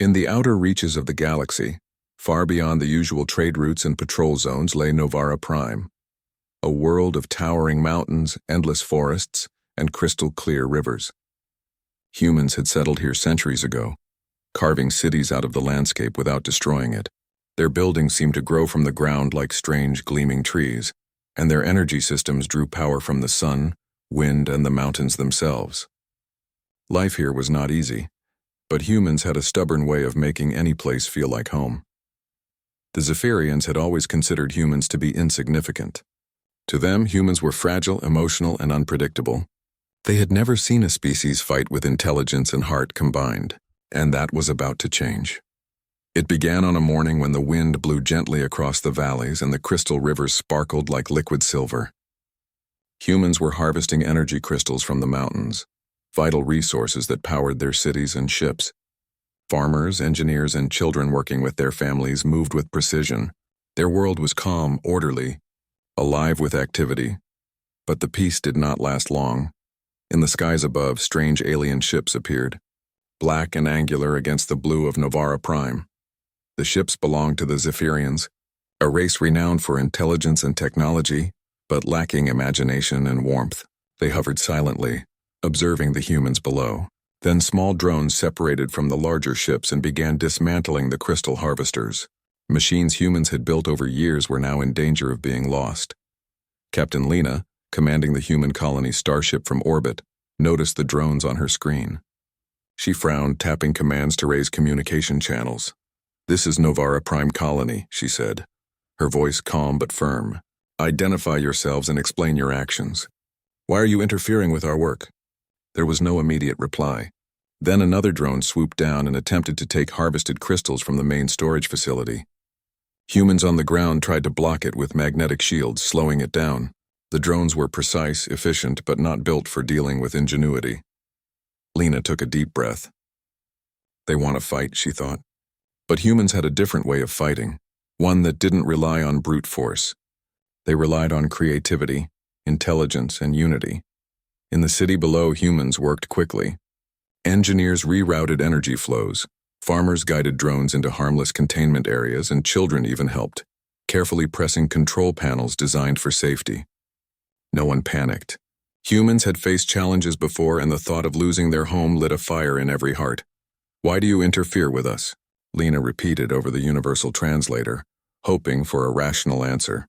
In the outer reaches of the galaxy, far beyond the usual trade routes and patrol zones, lay Novara Prime, a world of towering mountains, endless forests, and crystal-clear rivers. Humans had settled here centuries ago, carving cities out of the landscape without destroying it. Their buildings seemed to grow from the ground like strange, gleaming trees, and their energy systems drew power from the sun, wind, and the mountains themselves. Life here was not easy, but humans had a stubborn way of making any place feel like home. The Zephyrians had always considered humans to be insignificant. To them, humans were fragile, emotional, and unpredictable. They had never seen a species fight with intelligence and heart combined, and that was about to change. It began on a morning when the wind blew gently across the valleys and the crystal rivers sparkled like liquid silver. Humans were harvesting energy crystals from the mountains, vital resources that powered their cities and ships. Farmers, engineers, and children working with their families moved with precision. Their world was calm, orderly, alive with activity. But the peace did not last long. In the skies above, strange alien ships appeared, black and angular against the blue of Novara Prime. The ships belonged to the Zephyrians, a race renowned for intelligence and technology, but lacking imagination and warmth. They hovered silently, observing the humans below. Then small drones separated from the larger ships and began dismantling the crystal harvesters. Machines humans had built over years were now in danger of being lost. Captain Lena, commanding the human colony's starship from orbit, noticed the drones on her screen. She frowned, tapping commands to raise communication channels. "This is Novara Prime Colony," she said, her voice calm but firm. "Identify yourselves and explain your actions. Why are you interfering with our work?" There was no immediate reply. Then another drone swooped down and attempted to take harvested crystals from the main storage facility. Humans on the ground tried to block it with magnetic shields, slowing it down. The drones were precise, efficient, but not built for dealing with ingenuity. Lena took a deep breath. They want to fight, she thought. But humans had a different way of fighting, one that didn't rely on brute force. They relied on creativity, intelligence, and unity. In the city below, humans worked quickly. Engineers rerouted energy flows, farmers guided drones into harmless containment areas, and children even helped, carefully pressing control panels designed for safety. No one panicked. Humans had faced challenges before, and the thought of losing their home lit a fire in every heart. "Why do you interfere with us?" Lena repeated over the universal translator, hoping for a rational answer.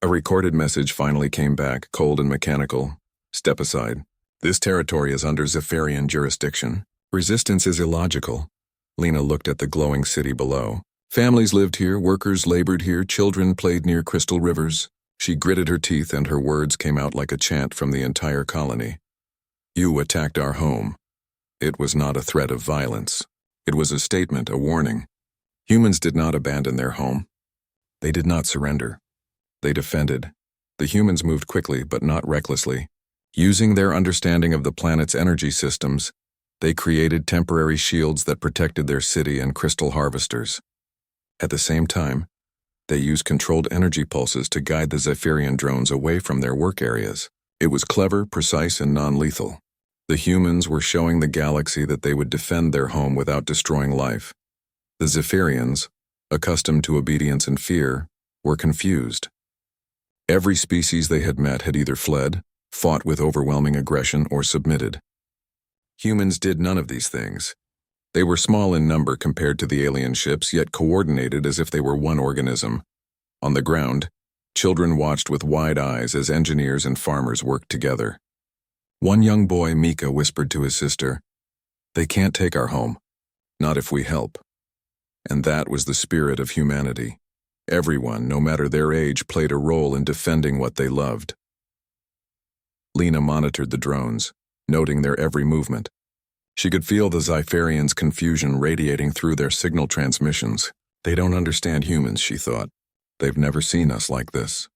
A recorded message finally came back, cold and mechanical. "Step aside. This territory is under Zephyrian jurisdiction. Resistance is illogical." Lena looked at the glowing city below. Families lived here, workers labored here, children played near crystal rivers. She gritted her teeth, and her words came out like a chant from the entire colony. "You attacked our home." It was not a threat of violence. It was a statement, a warning. Humans did not abandon their home. They did not surrender. They defended. The humans moved quickly, but not recklessly. Using their understanding of the planet's energy systems, they created temporary shields that protected their city and crystal harvesters. At the same time, they used controlled energy pulses to guide the Zephyrian drones away from their work areas. It was clever, precise, and non-lethal. The humans were showing the galaxy that they would defend their home without destroying life. The Zephyrians, accustomed to obedience and fear, were confused. Every species they had met had either fled, fought with overwhelming aggression, or submitted. Humans did none of these things. They were small in number compared to the alien ships, yet coordinated as if they were one organism. On the ground, children watched with wide eyes as engineers and farmers worked together. One young boy, Mika, whispered to his sister, "They can't take our home, not if we help." And that was the spirit of humanity. Everyone, no matter their age, played a role in defending what they loved. Lena monitored the drones, noting their every movement. She could feel the Zephyrians' confusion radiating through their signal transmissions. "They don't understand humans," she thought. "They've never seen us like this.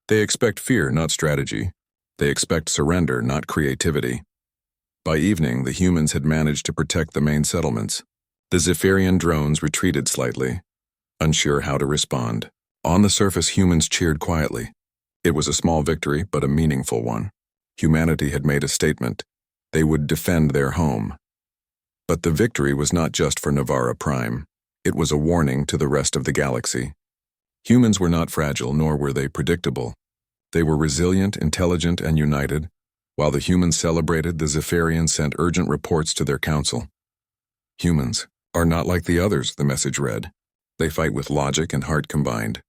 They expect fear, not strategy. They expect surrender, not creativity." By evening, the humans had managed to protect the main settlements. The Zephyrian drones retreated slightly, unsure how to respond. On the surface, humans cheered quietly. It was a small victory, but a meaningful one. Humanity had made a statement. They would defend their home. But the victory was not just for Navara Prime. It was a warning to the rest of the galaxy. Humans were not fragile, nor were they predictable. They were resilient, intelligent, and united. While the humans celebrated, the Zephyrians sent urgent reports to their council. Humans are not like the others, the message read. They fight with logic and heart combined.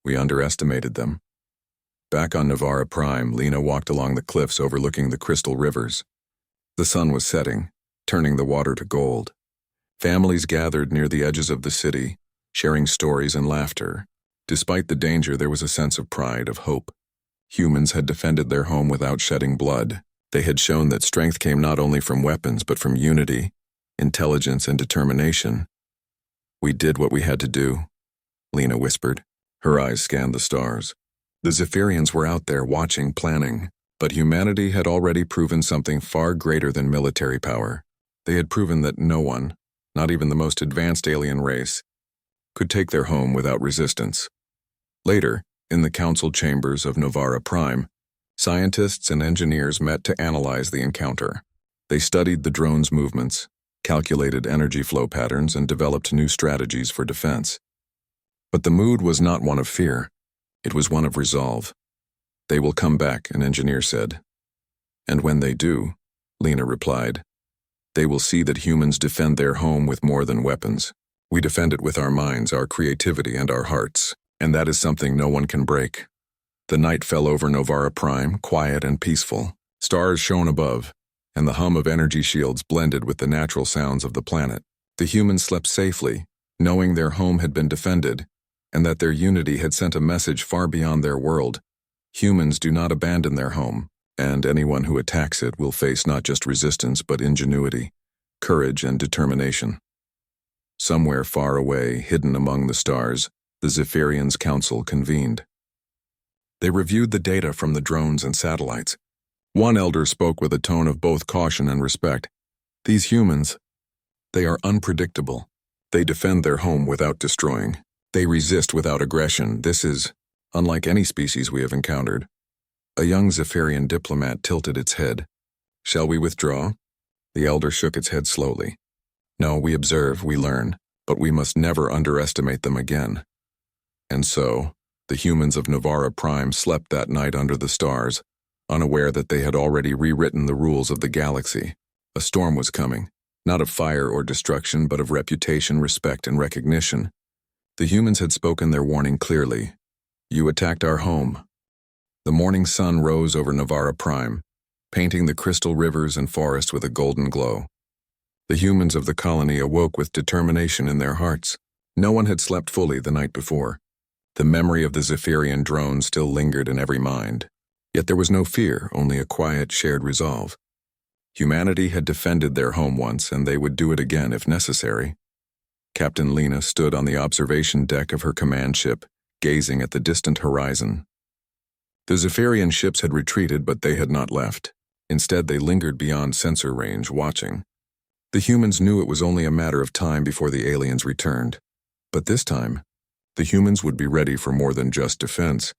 We underestimated them. Back on Navara Prime, Lena walked along the cliffs overlooking the crystal rivers. The sun was setting, turning the water to gold. Families gathered near the edges of the city, sharing stories and laughter. Despite the danger, there was a sense of pride, of hope. Humans had defended their home without shedding blood. They had shown that strength came not only from weapons, but from unity, intelligence, and determination. We did what we had to do, Lena whispered. Her eyes scanned the stars. The Zephyrians were out there watching, planning, but humanity had already proven something far greater than military power. They had proven that no one, not even the most advanced alien race, could take their home without resistance. Later, in the council chambers of Navara Prime, scientists and engineers met to analyze the encounter. They studied the drone's movements, calculated energy flow patterns, and developed new strategies for defense. But the mood was not one of fear. It was one of resolve. They will come back, an engineer said. And when they do, Lena replied, they will see that humans defend their home with more than weapons. We defend it with our minds, our creativity, and our hearts, and that is something no one can break. The night fell over Navara Prime, quiet and peaceful. Stars shone above, and the hum of energy shields blended with the natural sounds of the planet. The humans slept safely, knowing their home had been defended, and that their unity had sent a message far beyond their world. Humans do not abandon their home, and anyone who attacks it will face not just resistance but ingenuity, courage, and determination. Somewhere far away, hidden among the stars, the Zephyrians' council convened. They reviewed the data from the drones and satellites. One elder spoke with a tone of both caution and respect. These humans, they are unpredictable. They defend their home without destroying. They resist without aggression. This is unlike any species we have encountered. A young Zephyrian diplomat tilted its head. Shall we withdraw? The elder shook its head slowly. No, we observe, we learn, but we must never underestimate them again. And so, the humans of Navara Prime slept that night under the stars, unaware that they had already rewritten the rules of the galaxy. A storm was coming, not of fire or destruction, but of reputation, respect, and recognition. The humans had spoken their warning clearly. You attacked our home. The morning sun rose over Navara Prime, painting the crystal rivers and forests with a golden glow. The humans of the colony awoke with determination in their hearts. No one had slept fully the night before. The memory of the Zephyrian drone still lingered in every mind. Yet there was no fear, only a quiet, shared resolve. Humanity had defended their home once, and they would do it again if necessary. Captain Lena stood on the observation deck of her command ship, gazing at the distant horizon. The Zephyrian ships had retreated, but they had not left. Instead, they lingered beyond sensor range, watching. The humans knew it was only a matter of time before the aliens returned. But this time, the humans would be ready for more than just defense.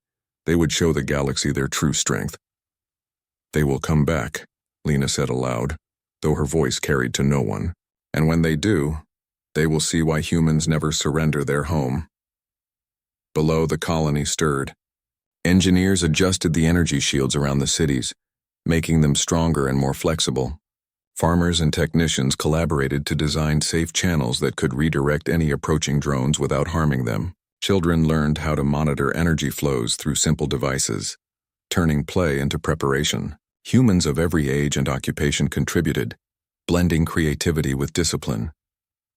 They would show the galaxy their true strength. They will come back, Lena said aloud, though her voice carried to no one. And when they do, they will see why humans never surrender their home. Below, the colony stirred. Engineers adjusted the energy shields around the cities, making them stronger and more flexible. Farmers and technicians collaborated to design safe channels that could redirect any approaching drones without harming them. Children learned how to monitor energy flows through simple devices, turning play into preparation. Humans of every age and occupation contributed, blending creativity with discipline.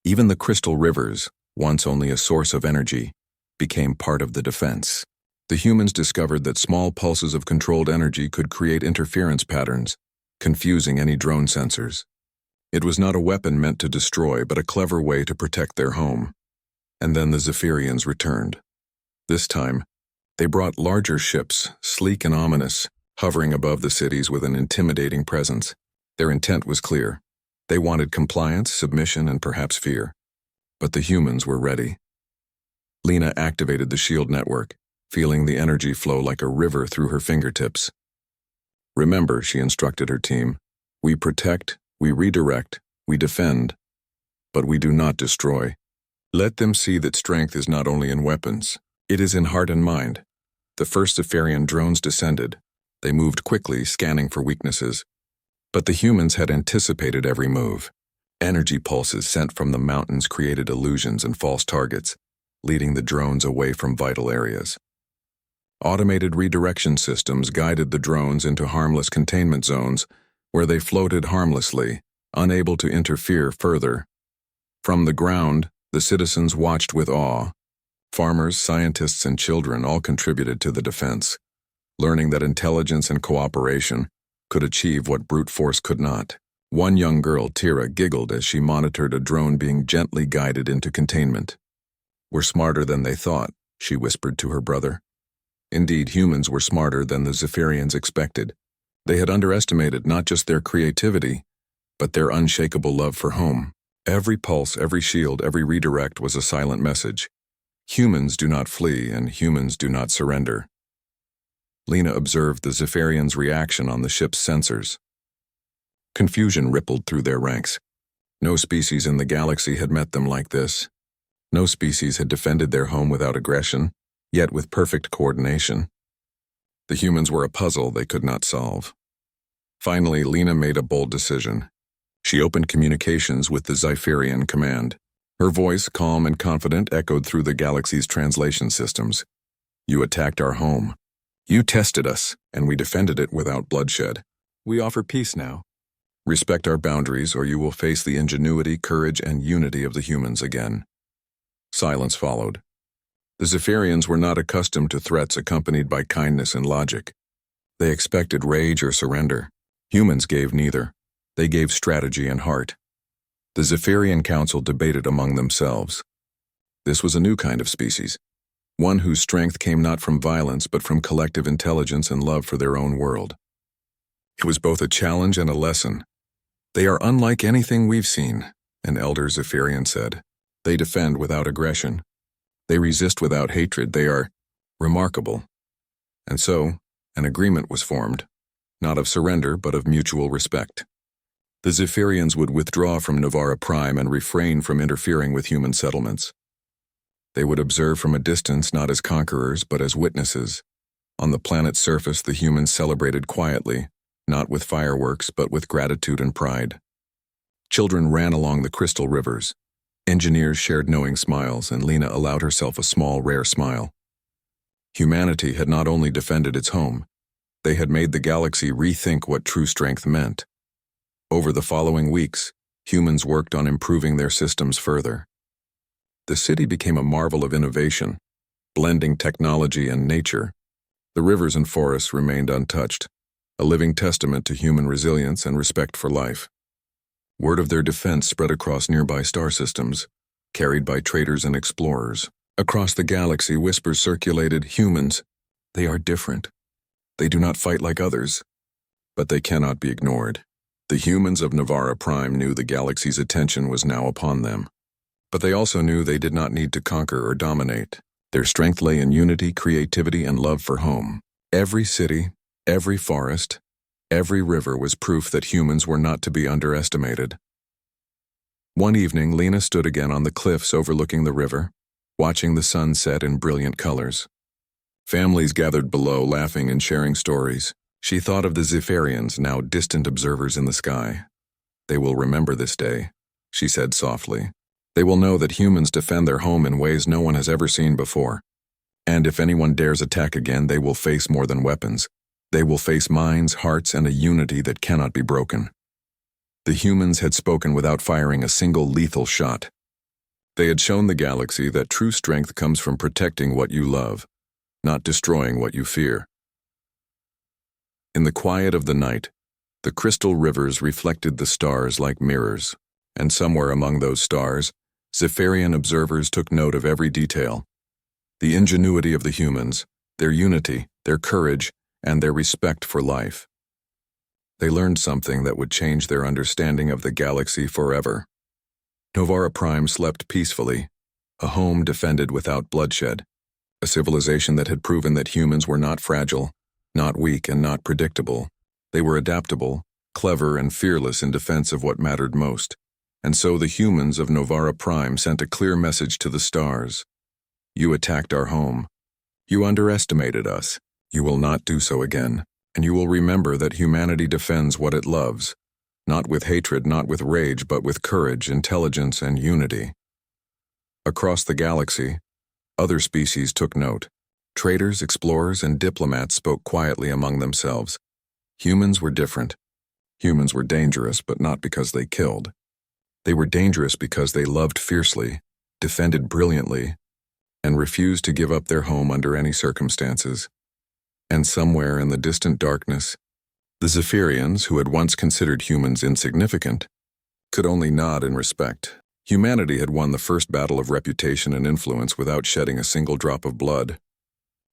Even the crystal rivers, once only a source of energy, became part of the defense. The humans discovered that small pulses of controlled energy could create interference patterns, confusing any drone sensors. It was not a weapon meant to destroy, but a clever way to protect their home. And then the Zephyrians returned. This time, they brought larger ships, sleek and ominous, hovering above the cities with an intimidating presence. Their intent was clear. They wanted compliance, submission, and perhaps fear. But the humans were ready. Lena activated the shield network, feeling the energy flow like a river through her fingertips. Remember, she instructed her team, we protect, we redirect, We defend, but we do not destroy. Let them see that strength is not only in weapons, it is in heart and mind. The first Sifarian drones descended. They moved quickly, scanning for weaknesses. But the humans had anticipated every move. Energy pulses sent from the mountains created illusions and false targets, leading the drones away from vital areas. Automated redirection systems guided the drones into harmless containment zones where they floated harmlessly, unable to interfere further. From the ground, the citizens watched with awe. Farmers, scientists, and children all contributed to the defense, learning that intelligence and cooperation could achieve what brute force could not. One young girl, Tira, giggled as she monitored a drone being gently guided into containment. "We're smarter than they thought," she whispered to her brother. Indeed, humans were smarter than the Zephyrians expected. They had underestimated not just their creativity, but their unshakable love for home. Every pulse, every shield, every redirect was a silent message. Humans do not flee, and humans do not surrender. Lena observed the Zephyrians' reaction on the ship's sensors. Confusion rippled through their ranks. No species in the galaxy had met them like this. No species had defended their home without aggression, yet with perfect coordination. The humans were a puzzle they could not solve. Finally, Lena made a bold decision. She opened communications with the Zephyrian command. Her voice, calm and confident, echoed through the galaxy's translation systems. "You attacked our home. You tested us, and we defended it without bloodshed. We offer peace now. Respect our boundaries, or you will face the ingenuity, courage, and unity of the humans again." Silence followed. The Zephyrians were not accustomed to threats accompanied by kindness and logic. They expected rage or surrender. Humans gave neither. They gave strategy and heart. The Zephyrian Council debated among themselves. This was a new kind of species, one whose strength came not from violence but from collective intelligence and love for their own world. It was both a challenge and a lesson. "They are unlike anything we've seen," an elder Zephyrian said. "They defend without aggression. They resist without hatred. They are remarkable." And so, an agreement was formed, not of surrender but of mutual respect. The Zephyrians would withdraw from Novara Prime and refrain from interfering with human settlements. They would observe from a distance not as conquerors but as witnesses. On the planet's surface, the humans celebrated quietly, not with fireworks but with gratitude and pride. Children ran along the crystal rivers. Engineers shared knowing smiles, and Lena allowed herself a small, rare smile. Humanity had not only defended its home, they had made the galaxy rethink what true strength meant. Over the following weeks, humans worked on improving their systems further. The city became a marvel of innovation, blending technology and nature. The rivers and forests remained untouched, a living testament to human resilience and respect for life. Word of their defense spread across nearby star systems, carried by traders and explorers. Across the galaxy, whispers circulated: "Humans, they are different. They do not fight like others, but they cannot be ignored." The humans of Novara Prime knew the galaxy's attention was now upon them. But they also knew they did not need to conquer or dominate. Their strength lay in unity, creativity, and love for home. Every city, every forest, every river was proof that humans were not to be underestimated. One evening, Lena stood again on the cliffs overlooking the river, watching the sun set in brilliant colors. Families gathered below, laughing and sharing stories. She thought of the Zephyrians, now distant observers in the sky. "They will remember this day," she said softly. "They will know that humans defend their home in ways no one has ever seen before. And if anyone dares attack again, they will face more than weapons. They will face minds, hearts, and a unity that cannot be broken." The humans had spoken without firing a single lethal shot. They had shown the galaxy that true strength comes from protecting what you love, not destroying what you fear. In the quiet of the night, the crystal rivers reflected the stars like mirrors, and somewhere among those stars, Zephyrian observers took note of every detail. The ingenuity of the humans, their unity, their courage, and their respect for life. They learned something that would change their understanding of the galaxy forever. Novara Prime slept peacefully, a home defended without bloodshed, a civilization that had proven that humans were not fragile, not weak, and not predictable. They were adaptable, clever, and fearless in defense of what mattered most. And so the humans of Novara Prime sent a clear message to the stars. You attacked our home. You underestimated us. You will not do so again, and you will remember that humanity defends what it loves, not with hatred, not with rage, but with courage, intelligence, and unity. Across the galaxy, other species took note. Traders, explorers, and diplomats spoke quietly among themselves. Humans were different. Humans were dangerous, but not because they killed. They were dangerous because they loved fiercely, defended brilliantly, and refused to give up their home under any circumstances. And somewhere in the distant darkness, the Zephyrians, who had once considered humans insignificant, could only nod in respect. Humanity had won the first battle of reputation and influence without shedding a single drop of blood.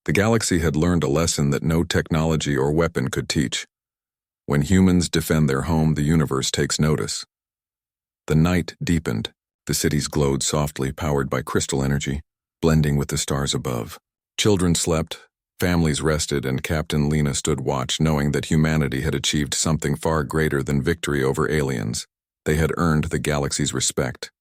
The galaxy had learned a lesson that no technology or weapon could teach. When humans defend their home, the universe takes notice. The night deepened. The cities glowed softly, powered by crystal energy, blending with the stars above. Children slept, families rested, and Captain Lena stood watch, knowing that humanity had achieved something far greater than victory over aliens. They had earned the galaxy's respect.